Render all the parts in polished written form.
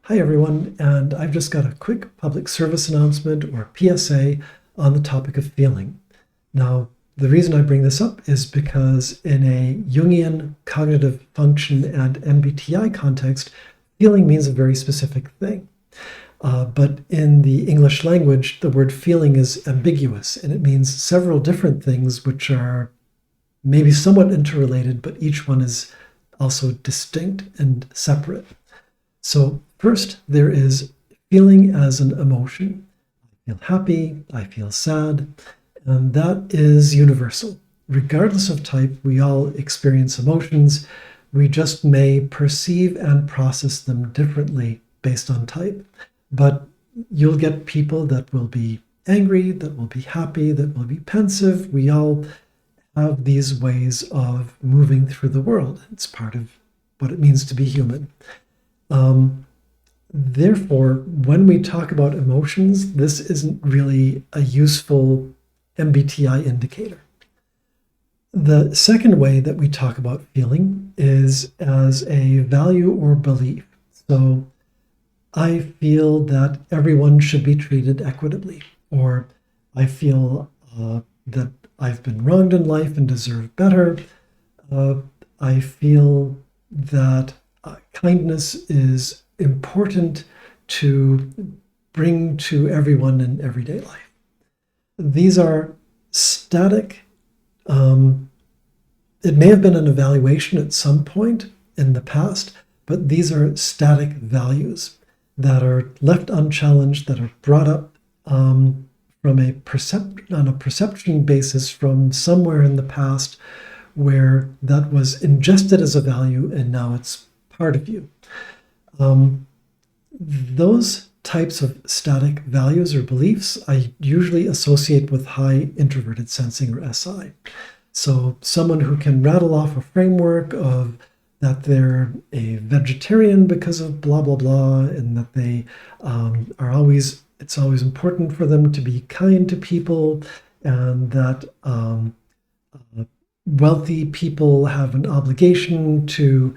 Hi everyone, and I've just got a quick public service announcement or PSA on the topic of feeling. Now, the reason I bring this up is because in a Jungian cognitive function and MBTI context, feeling means a very specific thing. But in the English language, the word feeling is ambiguous and it means several different things which are maybe somewhat interrelated, but each one is also distinct and separate. So first, there is feeling as an emotion. I feel happy, I feel sad, and that is universal. Regardless of type, we all experience emotions. We just may perceive and process them differently based on type. But you'll get people that will be angry, that will be happy, that will be pensive. We all have these ways of moving through the world. It's part of what it means to be human. Therefore, when we talk about emotions, this isn't really a useful MBTI indicator. The second way that we talk about feeling is as a value or belief. So I feel that everyone should be treated equitably, or I feel that I've been wronged in life and deserve better. I feel that kindness is important to bring to everyone in everyday life. These are static. It may have been an evaluation at some point in the past, but these are static values that are left unchallenged, that are brought up from on a perception basis from somewhere in the past where that was ingested as a value and now it's part of you. Those types of static values or beliefs I usually associate with high introverted sensing or SI. So someone who can rattle off a framework of that they're a vegetarian because of blah, blah, blah, and that they it's always important for them to be kind to people, and that wealthy people have an obligation to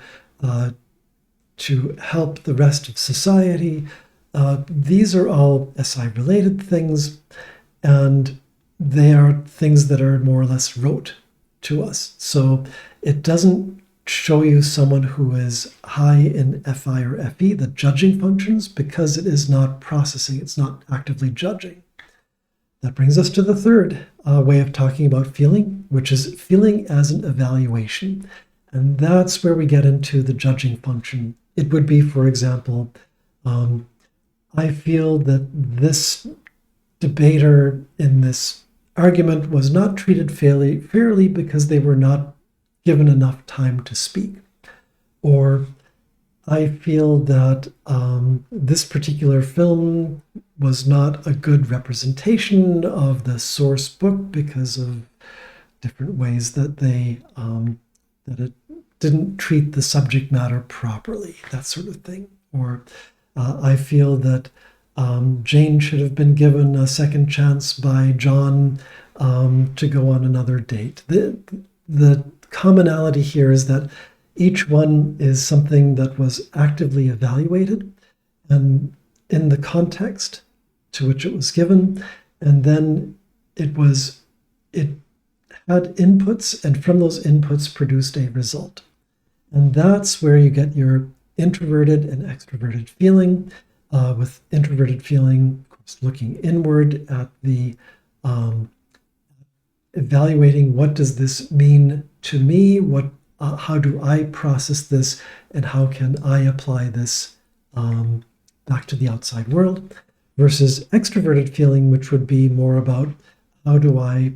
help the rest of society. These are all SI-related things, and they are things that are more or less rote to us. So it doesn't show you someone who is high in FI or FE, the judging functions, because it is not processing, it's not actively judging. That brings us to the third way of talking about feeling, which is feeling as an evaluation. And that's where we get into the judging function. It would be, for example, I feel that this debater in this argument was not treated fairly because they were not given enough time to speak. Or I feel that this particular film was not a good representation of the source book because of different ways that that it didn't treat the subject matter properly, that sort of thing. Or I feel that Jane should have been given a second chance by John to go on another date. The commonality here is that each one is something that was actively evaluated and in the context to which it was given, and then it had inputs, and from those inputs produced a result. And that's where you get your introverted and extroverted feeling, with introverted feeling, of course, looking inward at the evaluating what does this mean to me, how do I process this, and how can I apply this back to the outside world, versus extroverted feeling, which would be more about how do I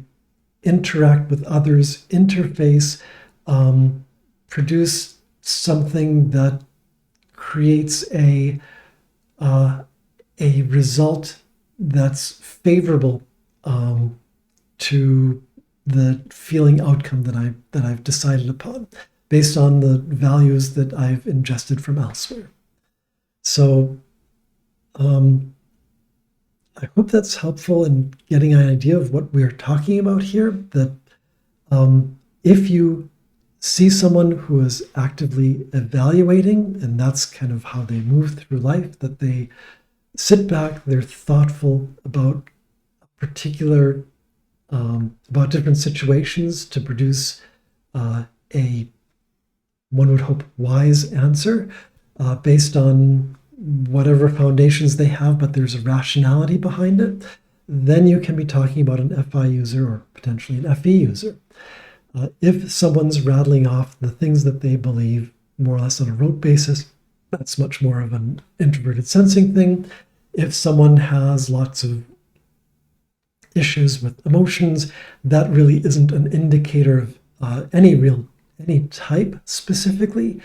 interact with others, interface, produce something that creates a result that's favorable to the feeling outcome that I've decided upon based on the values that I've ingested from elsewhere. So I hope that's helpful in getting an idea of what we're talking about here, that if you see someone who is actively evaluating, and that's kind of how they move through life, that they sit back, they're thoughtful about particular, about different situations to produce a, one would hope, wise answer based on whatever foundations they have, but there's a rationality behind it. Then you can be talking about an FI user or potentially an FE user. If someone's rattling off the things that they believe more or less on a rote basis, that's much more of an introverted sensing thing. If someone has lots of issues with emotions, that really isn't an indicator of any type specifically.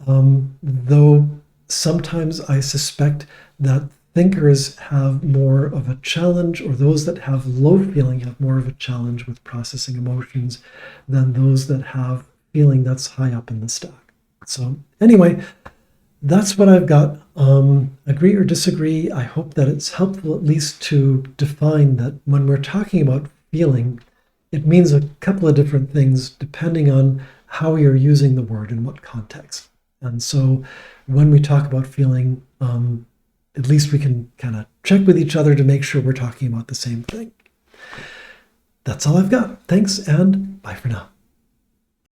Though sometimes I suspect that thinkers have more of a challenge, or those that have low feeling have more of a challenge with processing emotions than those that have feeling that's high up in the stack. So anyway, that's what I've got. Agree or disagree, I hope that it's helpful at least to define that when we're talking about feeling, it means a couple of different things depending on how you're using the word in what context. And so when we talk about feeling, at least we can kind of check with each other to make sure we're talking about the same thing. That's all I've got. Thanks, and bye for now.